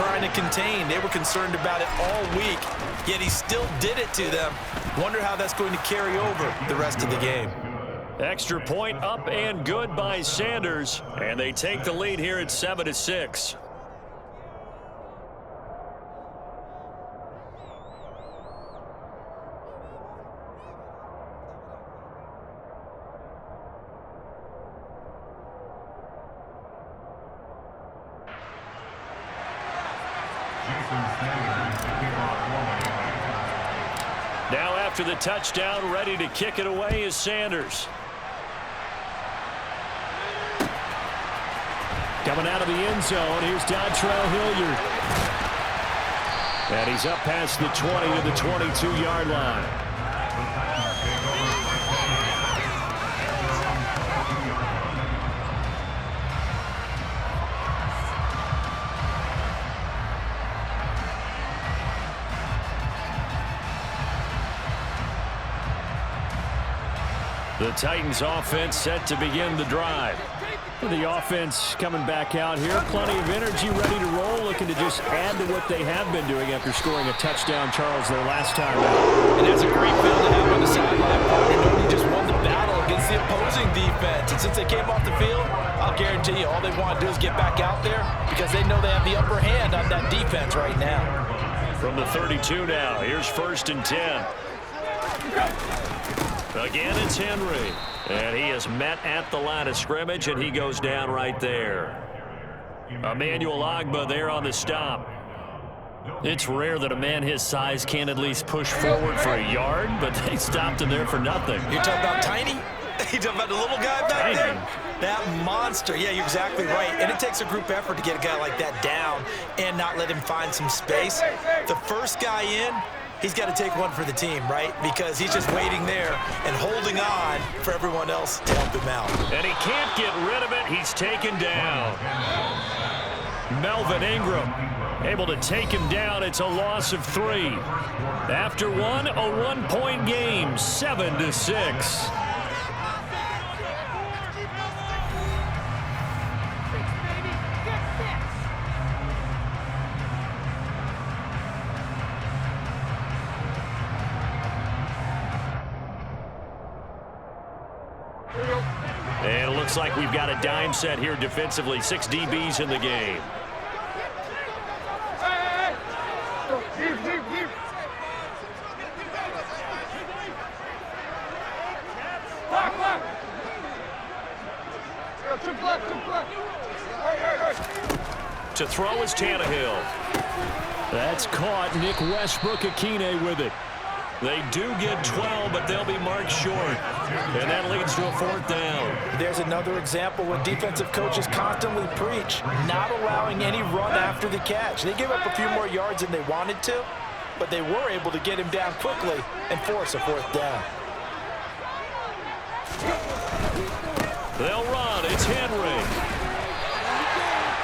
trying to contain. They were concerned about it all week, yet he still did it to them. Wonder how that's going to carry over the rest of the game. Extra point up and good by Sanders, and they take the lead here at 7-6. Now after the touchdown, ready to kick it away is Sanders. Coming out of the end zone, here's Dontrell Hilliard. And he's up past the 20 to the 22-yard line. The Titans offense set to begin the drive. The offense coming back out here. Plenty of energy, ready to roll, looking to just add to what they have been doing after scoring a touchdown, Charles, their last time out. And that's a great feeling to have on the sideline, partner. You know, you just won the battle against the opposing defense. And since they came off the field, I'll guarantee you all they want to do is get back out there because they know they have the upper hand on that defense right now. From the 32 now, here's 1st and 10. Again, it's Henry. And he is met at the line of scrimmage, and he goes down right there. Emmanuel Ogbah there on the stop. It's rare that a man his size can't at least push forward for a yard, but they stopped him there for nothing. You're talking about tiny? You're talking about the little guy back there? That monster. Yeah, you're exactly right. And it takes a group effort to get a guy like that down and not let him find some space. The first guy in, he's got to take one for the team, right? Because he's just waiting there and holding on for everyone else to help him out. And he can't get rid of it. He's taken down. Melvin Ingram able to take him down. It's a loss of 3. After one, a 1-point game, 7-6. And it looks like we've got a dime set here defensively. 6 DBs in the game. To throw is Tannehill. That's caught. Nick Westbrook-Akine with it. They do get 12, but they'll be marked short. And that leads to a 4th down. There's another example where defensive coaches constantly preach, not allowing any run after the catch. They gave up a few more yards than they wanted to, but they were able to get him down quickly and force a 4th down. They'll run. It's Henry.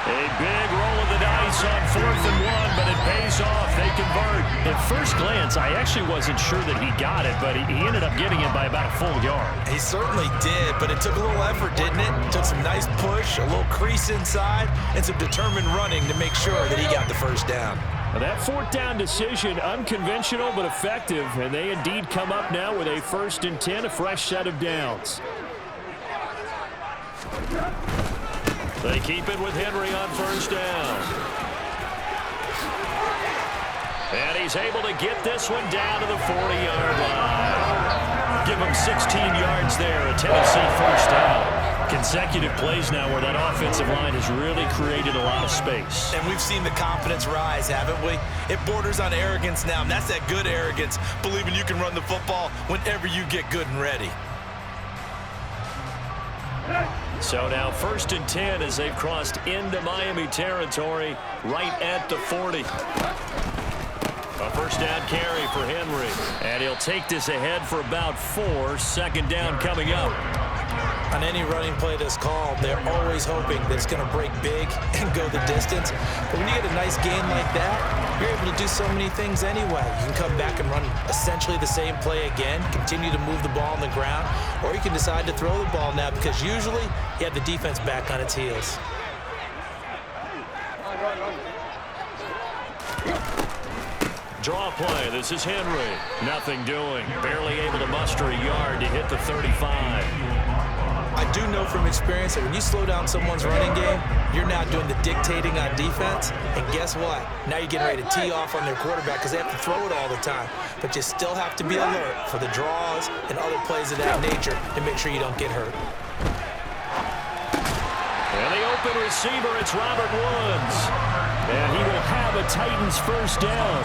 A big roll of the dice on 4th and 1, but it pays off. They convert. At first glance, I actually wasn't sure that he got it, but he ended up getting it by about a full yard. He certainly did, but it took a little effort, didn't it? Took some nice push, a little crease inside, and some determined running to make sure that he got the 1st down. Now that 4th down decision, unconventional but effective, and they indeed come up now with a 1st and 10, a fresh set of downs. They keep it with Henry on 1st down. And he's able to get this one down to the 40-yard line. Give him 16 yards there, a Tennessee 1st down. Consecutive plays now where that offensive line has really created a lot of space. And we've seen the confidence rise, haven't we? It borders on arrogance now, and that's that good arrogance, believing you can run the football whenever you get good and ready. So now 1st and 10 as they've crossed into Miami territory right at the 40. A 1st down carry for Henry. And he'll take this ahead for about 4. 2nd down coming up. On any running play that's called, they're always hoping that it's going to break big and go the distance. But when you get a nice gain like that, you're able to do so many things anyway. You can come back and run essentially the same play again, continue to move the ball on the ground, or you can decide to throw the ball now because usually you have the defense back on its heels. Draw play. This is Henry. Nothing doing. Barely able to muster a yard to hit the 35. I do know from experience that when you slow down someone's running game, you're now doing the dictating on defense. And guess what? Now you're getting ready to tee off on their quarterback because they have to throw it all the time. But you still have to be alert for the draws and other plays of that nature to make sure you don't get hurt. And the open receiver, it's Robert Woods. And he will have a Titans first down.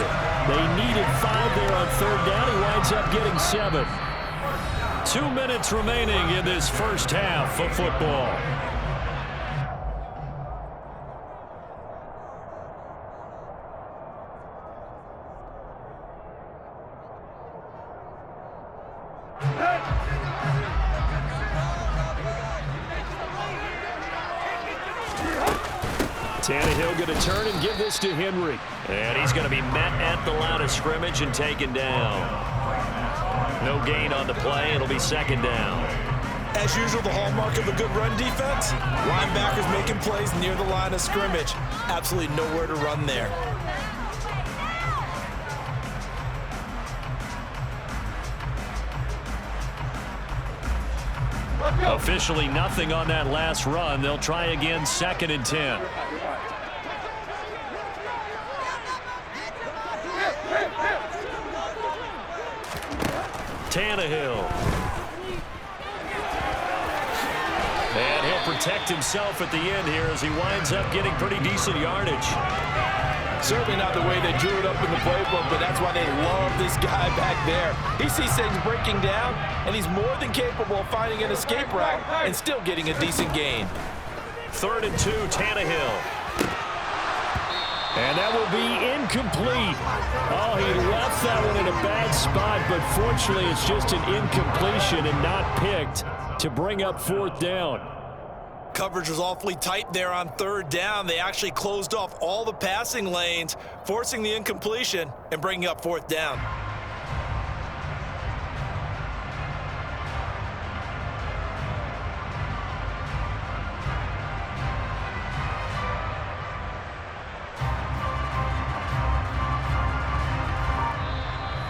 They needed 5 there on third down. He winds up getting 7. 2 minutes remaining in this first half of football. Tannehill going to turn and give this to Henry. And he's going to be met at the line of scrimmage and taken down. No gain on the play. It'll be second down. As usual, the hallmark of a good run defense, linebackers making plays near the line of scrimmage. Absolutely nowhere to run there. Officially nothing on that last run. They'll try again, 2nd and 10. Tannehill. And he'll protect himself at the end here as he winds up getting pretty decent yardage. Certainly not the way they drew it up in the playbook, but that's why they love this guy back there. He sees things breaking down, and he's more than capable of finding an escape route and still getting a decent gain. 3rd and 2, Tannehill. And that will be incomplete. Oh, he left that one in a bad spot, but fortunately it's just an incompletion and not picked to bring up 4th down. Coverage was awfully tight there on 3rd down. They actually closed off all the passing lanes, forcing the incompletion and bringing up 4th down.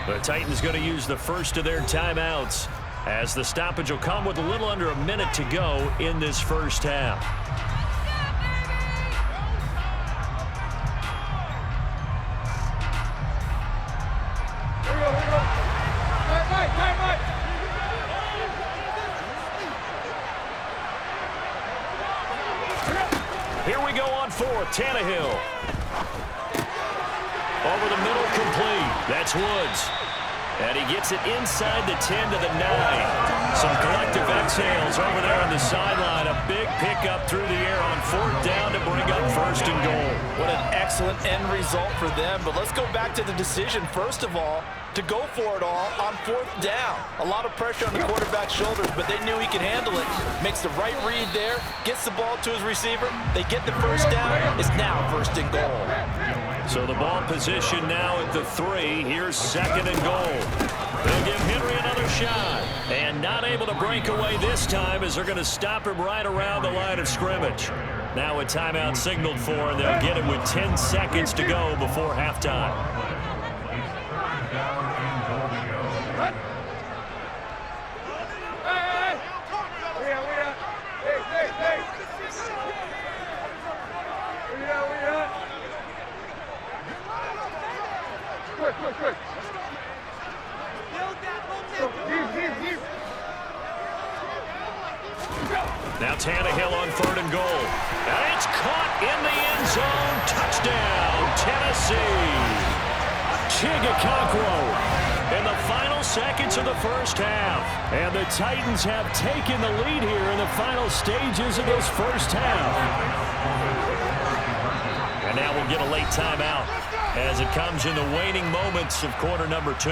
The Titans going to use the first of their timeouts as the stoppage will come with a little under a minute to go in this first half. Here we go on 4th. Tannehill. Over the middle, complete. That's Woods. And he gets it inside the 10 to the 9. Some collective exhales over there on the sideline. A big pickup through the air on 4th down to bring up 1st and goal. What an excellent end result for them. But let's go back to the decision, first of all, to go for it all on 4th down. A lot of pressure on the quarterback's shoulders, but they knew he could handle it. Makes the right read there, gets the ball to his receiver. They get the first down. It's now 1st and goal. So the ball position now at the 3. Here's 2nd and goal. They'll give Henry another shot. And not able to break away this time as they're going to stop him right around the line of scrimmage. Now a timeout signaled for, and they'll get it with 10 seconds to go before halftime. Now Tannehill on 3rd and goal. And it's caught in the end zone. Touchdown, Tennessee. Chigakakwo in the final seconds of the first half. And the Titans have taken the lead here in the final stages of this first half. And now we'll get a late timeout as it comes in the waning moments of quarter number 2.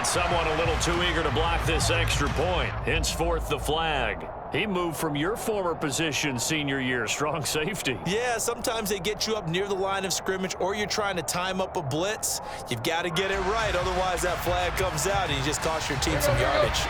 And someone a little too eager to block this extra point. Henceforth, the flag. He moved from your former position senior year, strong safety. Yeah, sometimes they get you up near the line of scrimmage or you're trying to time up a blitz. You've got to get it right, otherwise that flag comes out and you just cost your team some yardage.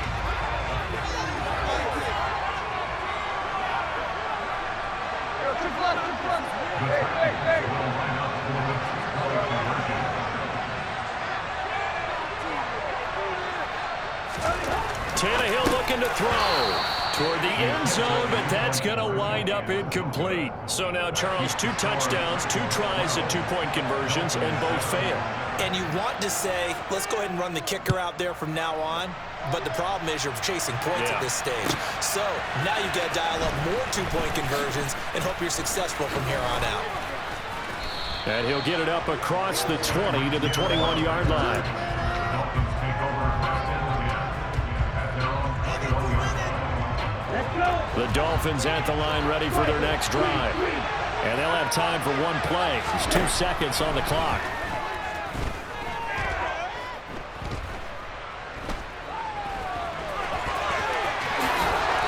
Tannehill looking to throw toward the end zone, but that's going to wind up incomplete. So now, Charles, 2 touchdowns, 2 tries at 2-point conversions, and both fail. And you want to say, let's go ahead and run the kicker out there from now on, but the problem is you're chasing points at this stage. So now you've got to dial up more 2-point conversions and hope you're successful from here on out. And he'll get it up across the 20 to the 21-yard line. The Dolphins at the line ready for their next drive. And they'll have time for 1 play. There's 2 seconds on the clock.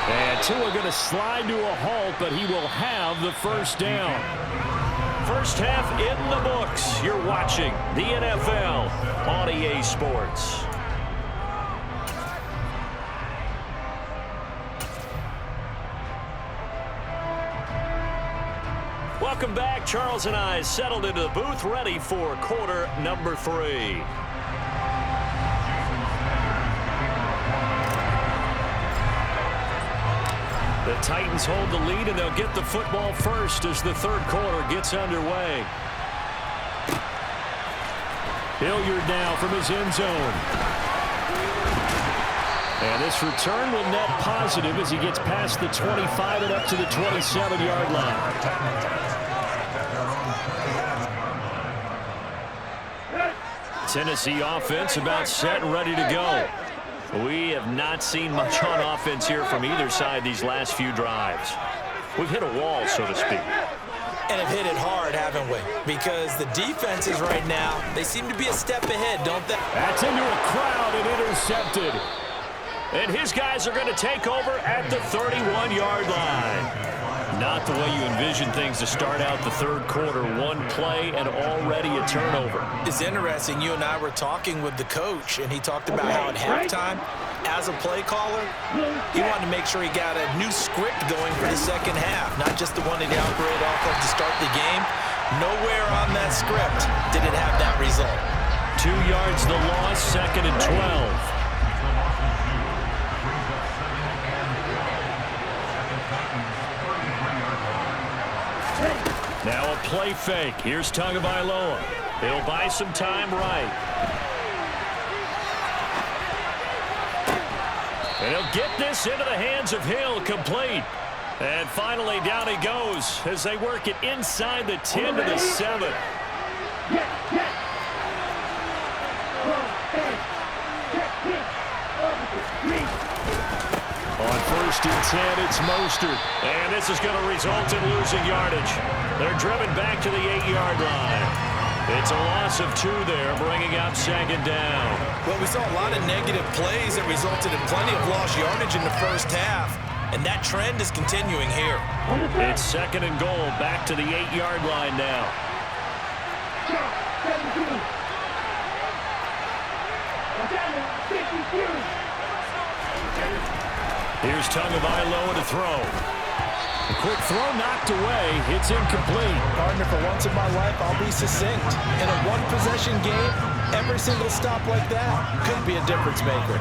And Tua going to slide to a halt, but he will have the first down. First half in the books. You're watching the NFL on EA Sports. Welcome back. Charles and I settled into the booth, ready for quarter number 3. The Titans hold the lead, and they'll get the football first as the third quarter gets underway. Hilliard now from his end zone. And this return will net positive as he gets past the 25 and up to the 27-yard line. Tennessee offense about set and ready to go. We have not seen much on offense here from either side these last few drives. We've hit a wall, so to speak. And have hit it hard, haven't we? Because the defenses right now, they seem to be a step ahead, don't they? That's into a crowd and intercepted. And his guys are going to take over at the 31-yard line. Not the way you envision things to start out the third quarter. 1 play and already a turnover. It's interesting. You and I were talking with the coach, and he talked about how at halftime, as a play caller, he wanted to make sure he got a new script going for the second half, not just the one that he operated off of to start the game. Nowhere on that script did it have that result. 2 yards the loss, 2nd and 12. Now a play fake. Here's Tagovailoa. He'll buy some time right. And he'll get this into the hands of Hill, complete. And finally down he goes as they work it inside the 10 to the 7. On 1st and 10, it's Mostert. And this is going to result in losing yardage. They're driven back to the 8-yard line. It's a loss of 2 there, bringing up 2nd down. Well, we saw a lot of negative plays that resulted in plenty of lost yardage in the first half. And that trend is continuing here. It's 2nd and goal, back to the 8-yard line now. Here's Tagovailoa to throw. A quick throw knocked away. It's incomplete. Partner, for once in my life, I'll be succinct. In a one-possession game, every single stop like that could be a difference maker.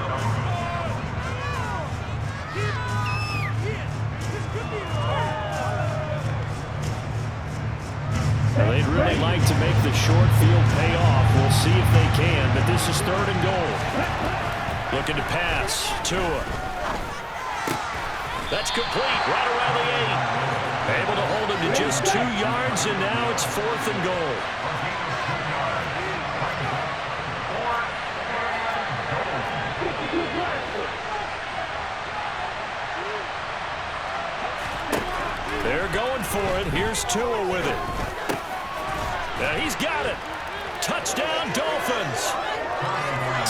They'd really like to make the short field pay off. We'll see if they can, but this is 3rd and goal. Looking to pass. Tua. That's complete, right around the 8. Able to hold him to just 2 yards, and now it's 4th and goal. They're going for it. Here's Tua with it. Now he's got it. Touchdown, Dolphins.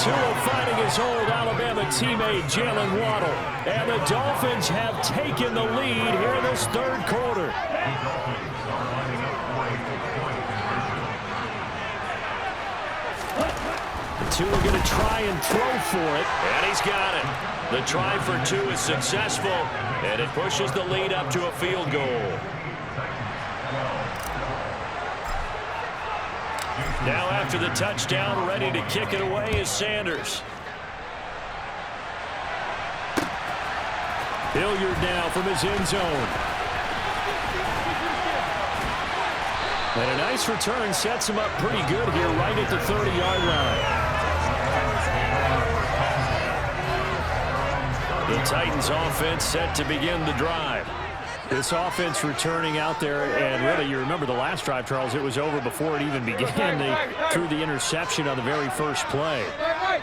Tua finding his old Alabama teammate Jalen Waddle. And the Dolphins have taken the lead here in this third quarter. Tua going to try and throw for it. And he's got it. The try for two is successful, and it pushes the lead up to a field goal. Now after the touchdown, ready to kick it away is Sanders. Hilliard now from his end zone. And a nice return sets him up pretty good here right at the 30-yard line. The Titans offense set to begin the drive. This offense returning out there, and really, you remember the last drive, Charles, it was over before it even began. They threw the interception on the very first play.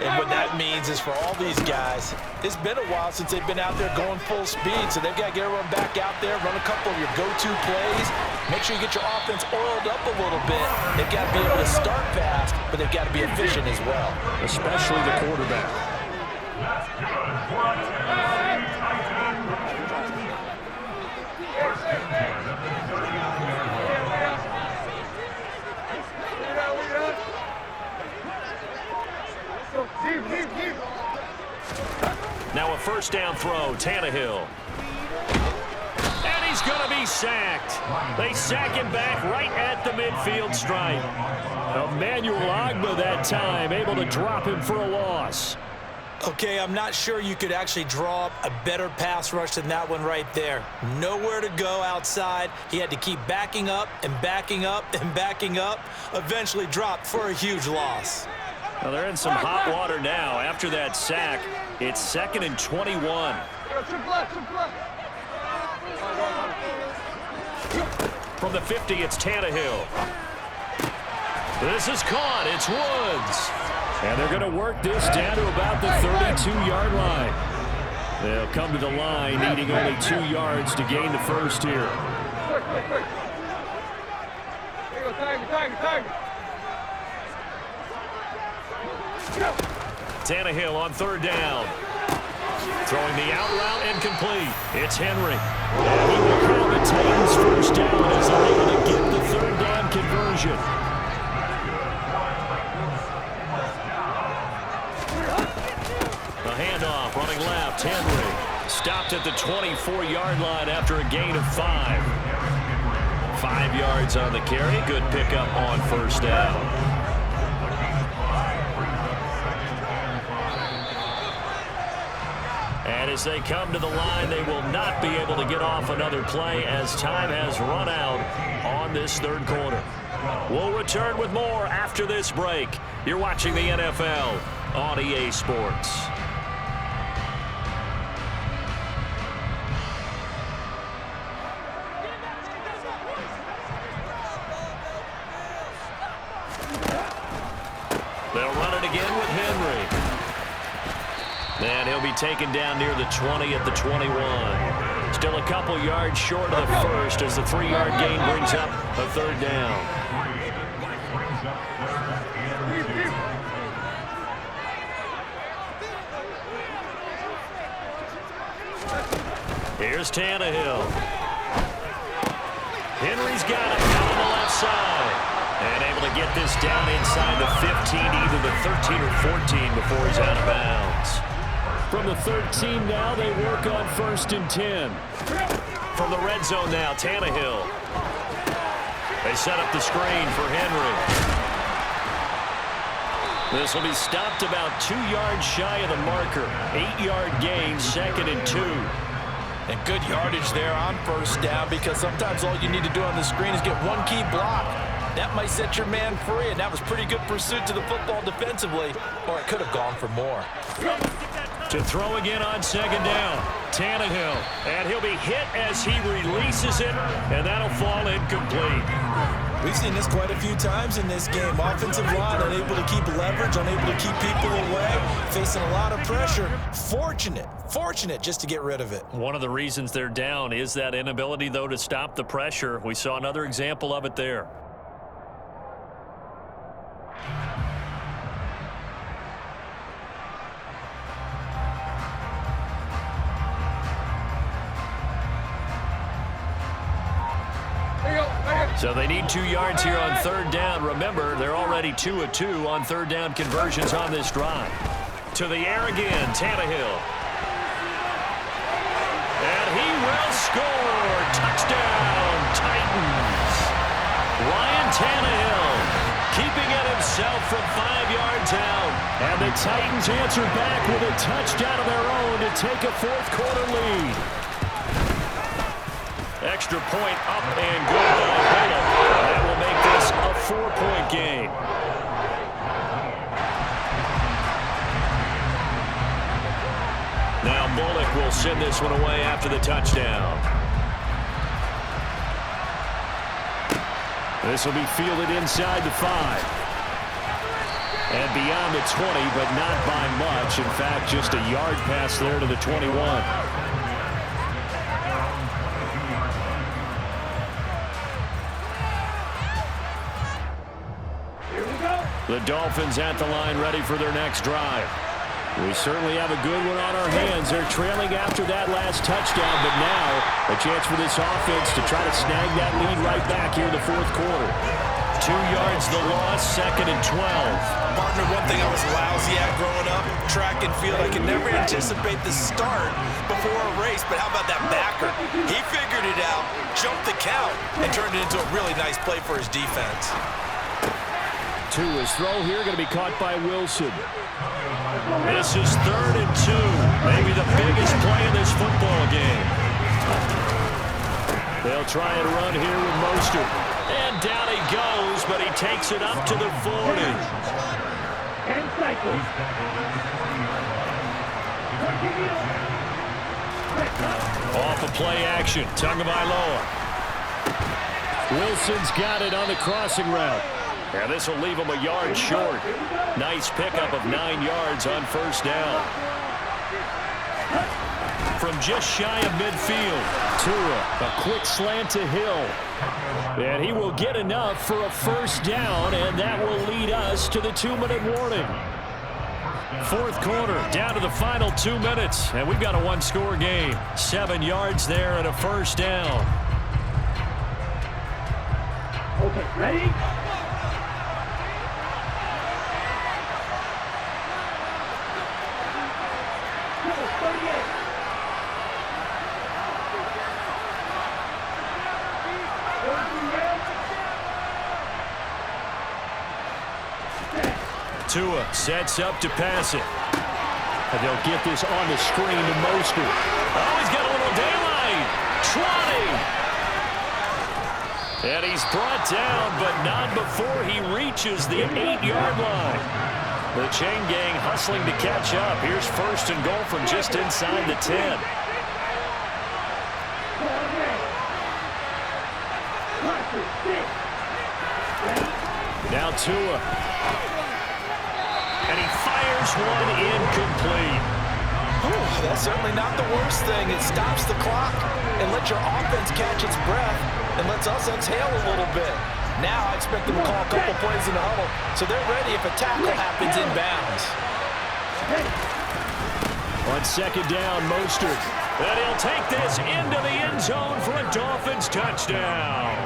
And what that means is for all these guys, it's been a while since they've been out there going full speed, so they've got to get everyone back out there, run a couple of your go-to plays, make sure you get your offense oiled up a little bit. They've got to be able to start fast, but they've got to be efficient as well. Especially the quarterback. Now a first down throw, Tannehill. And he's going to be sacked. They sack him back right at the midfield stripe. Emmanuel Ogbah that time able to drop him for a loss. Okay, I'm not sure you could actually draw up a better pass rush than that one right there. Nowhere to go outside. He had to keep backing up and backing up and backing up. Eventually dropped for a huge loss. Well, they're in some hot water now. After that sack, it's 2nd and 21. From the 50, it's Tannehill. This is caught. It's Woods. And they're going to work this down to about the 32-yard line. They'll come to the line needing only 2 yards to gain the first here. Tannehill on 3rd down. Throwing the out route incomplete. It's Henry. And he will call the Titans first down as they're able to get the 3rd down conversion. A handoff running left. Henry stopped at the 24-yard line after a gain of 5. 5 yards on the carry. Good pickup on first down. And as they come to the line, they will not be able to get off another play as time has run out on this third quarter. We'll return with more after this break. You're watching the NFL on EA Sports. They'll run it again with Henry. And he'll be taken down near the 20 at the 21. Still a couple yards short of the first as the 3-yard gain brings up a 3rd down. Here's Tannehill. Henry's got it down on the left side. And able to get this down inside the 15, either the 13 or 14 before he's out of bounds. From the 13 now, they work on 1st and 10. From the red zone now, Tannehill. They set up the screen for Henry. This will be stopped about 2 yards shy of the marker. 8-yard gain, 2nd and 2. And good yardage there on first down because sometimes all you need to do on the screen is get one key block. That might set your man free, and that was pretty good pursuit to the football defensively, or it could have gone for more. To throw again on 2nd down, Tannehill, and he'll be hit as he releases it, and that'll fall incomplete. We've seen this quite a few times in this game. Offensive line unable to keep leverage, unable to keep people away, facing a lot of pressure. Fortunate just to get rid of it. One of the reasons they're down is that inability, though, to stop the pressure. We saw another example of it there. So they need 2 yards here on third down. Remember, they're already 2 of 2 on third down conversions on this drive. To the air again, Tannehill. And he will score. Touchdown, Titans. Ryan Tannehill keeping it himself from 5 yards out. And the Titans answer back with a touchdown of their own to take a fourth-quarter lead. Extra point up and good by Bullock. That will make this a 4-point game. Now Bullock will send this one away after the touchdown. This will be fielded inside the 5. And beyond the 20, but not by much. In fact, just a yard pass there to the 21. The Dolphins at the line ready for their next drive. We certainly have a good one on our hands. They're trailing after that last touchdown, but now a chance for this offense to try to snag that lead right back here in the fourth quarter. 2 yards the loss, 2nd and 12. Partner, one thing I was lousy at growing up, track and field, I could never anticipate the start before a race, but how about that backer? He figured it out, jumped the count, and turned it into a really nice play for his defense. His throw here going to be caught by Wilson. This is 3rd and 2. Maybe the biggest play in this football game. They'll try and run here with Mostert. And down he goes, but he takes it up to the 40. Off of play action. Tagovailoa. Wilson's got it on the crossing route. And this will leave him a yard short. Nice pickup of 9 yards on first down. From just shy of midfield, Tua, a quick slant to Hill. And he will get enough for a first down, and that will lead us to the 2-minute warning. Fourth quarter, down to the final 2 minutes, and we've got a 1-score game. 7 yards there and a first down. Okay, ready? Tua sets up to pass it. And they'll get this on the screen to Mostert. Oh, he's got a little daylight. Trotting. And he's brought down, but not before he reaches the 8-yard line. The chain gang hustling to catch up. Here's 1st and goal from just inside the 10. Now Tua. And he fires one incomplete. That's certainly not the worst thing. It stops the clock and lets your offense catch its breath and lets us exhale a little bit. Now I expect them to call a couple plays in the huddle, so they're ready if a tackle happens inbounds. On 2nd down, Mostert. And he'll take this into the end zone for a Dolphins touchdown.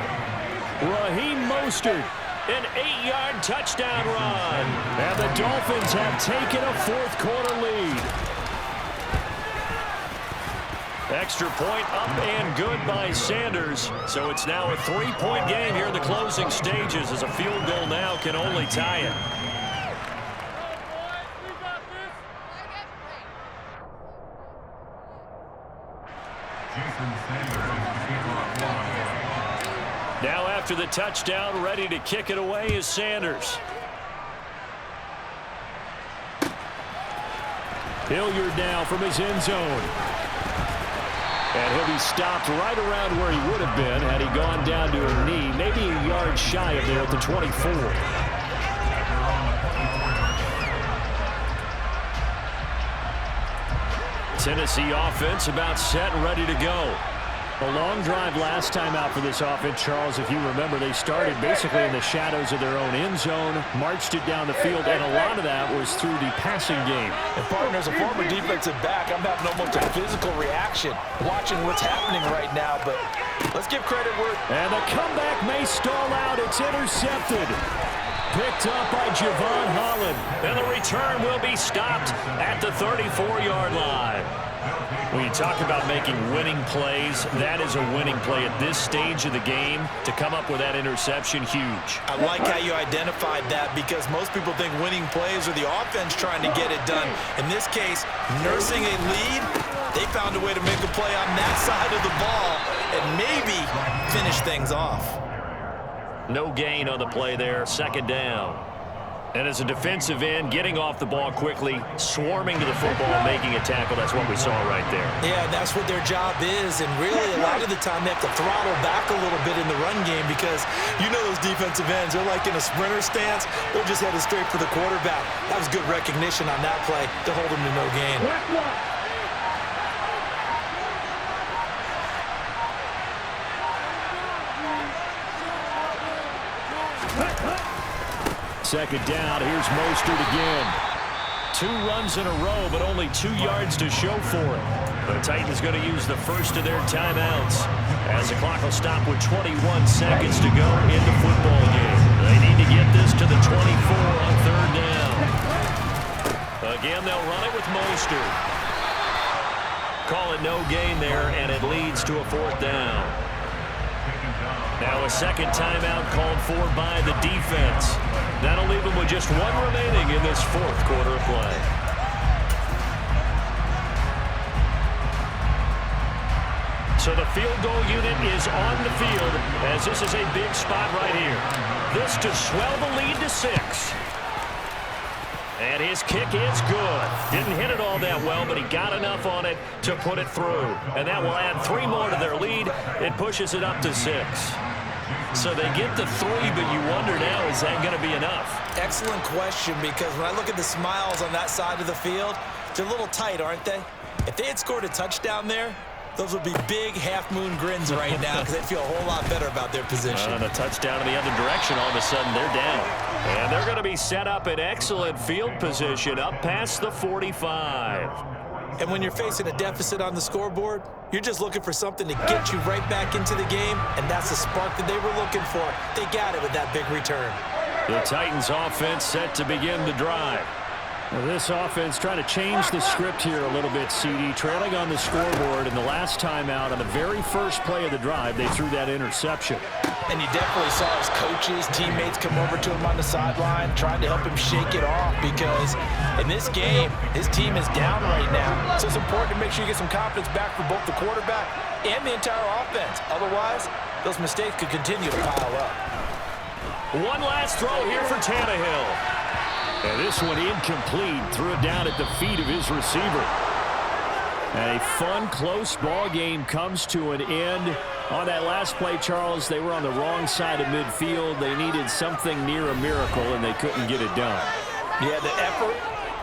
Raheem Mostert. An 8-yard touchdown run. And the Dolphins have taken a fourth-quarter lead. Extra point up and good by Sanders. So it's now a 3-point game here in the closing stages as a field goal now can only tie it. Now after the touchdown, ready to kick it away is Sanders. Hilliard now from his end zone. And he'll be stopped right around where he would have been had he gone down to a knee, maybe a yard shy of there at the 24. Tennessee offense about set and ready to go. A long drive last time out for this offense, Charles. If you remember, they started basically in the shadows of their own end zone, marched it down the field, and a lot of that was through the passing game. And partner, as a former defensive back, I'm having almost a physical reaction watching what's happening right now. But Let's give credit where... And the comeback may stall out. It's intercepted. Picked up by Javon Holland. And the return will be stopped at the 34-yard line. When you talk about making winning plays, that is a winning play at this stage of the game. To come up with that interception, huge. I like how you identified that, because most people think winning plays are the offense trying to get it done. In this case, nursing a lead, they found a way to make a play on that side of the ball and maybe finish things off. No gain on the play there, second down. And as a defensive end, getting off the ball quickly, swarming to the football, making a tackle, that's what we saw right there. Yeah, that's what their job is, and really a lot of the time they have to throttle back a little bit in the run game, because you know those defensive ends, they're like in a sprinter stance, they're just headed straight for the quarterback. That was good recognition on that play to hold them to no gain. Second down, here's Mostert again. 2 runs in a row, but only 2 yards to show for it. The Titans going to use the first of their timeouts as the clock will stop with 21 seconds to go in the football game. They need to get this to the 24 on third down. Again, they'll run it with Mostert. Call it no gain there, and it leads to a 4th down. Now a second timeout called for by the defense. That'll leave them with just 1 remaining in this 4th quarter of play. So the field goal unit is on the field, as this is a big spot right here. This to swell the lead to 6. And his kick is good. Didn't hit it all that well, but he got enough on it to put it through. And that will add 3 more to their lead. It pushes it up to 6. So they get the 3, but you wonder now, is that going to be enough? Excellent question, because when I look at the smiles on that side of the field, they're a little tight, aren't they? If they had scored a touchdown there, those would be big half-moon grins right now, because they'd feel a whole lot better about their position. And a touchdown in the other direction, all of a sudden they're down. And they're going to be set up in excellent field position up past the 45. And when you're facing a deficit on the scoreboard, you're just looking for something to get you right back into the game, and that's the spark that they were looking for. They got it with that big return. The Titans offense set to begin the drive. Well, this offense trying to change the script here a little bit, CD. Trailing on the scoreboard in the last timeout on the very first play of the drive, they threw that interception. And you definitely saw his coaches, teammates come over to him on the sideline, trying to help him shake it off, because in this game, his team is down right now. So it's important to make sure you get some confidence back for both the quarterback and the entire offense. Otherwise, those mistakes could continue to pile up. One last throw here for Tannehill. And this one incomplete. Threw it down at the feet of his receiver. And a fun, close ball game comes to an end. On that last play, Charles, they were on the wrong side of midfield. They needed something near a miracle, and they couldn't get it done. Yeah, the effort,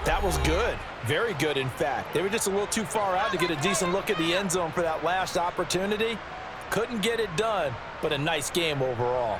that was good. Very good, in fact. They were just a little too far out to get a decent look at the end zone for that last opportunity. Couldn't get it done, but a nice game overall.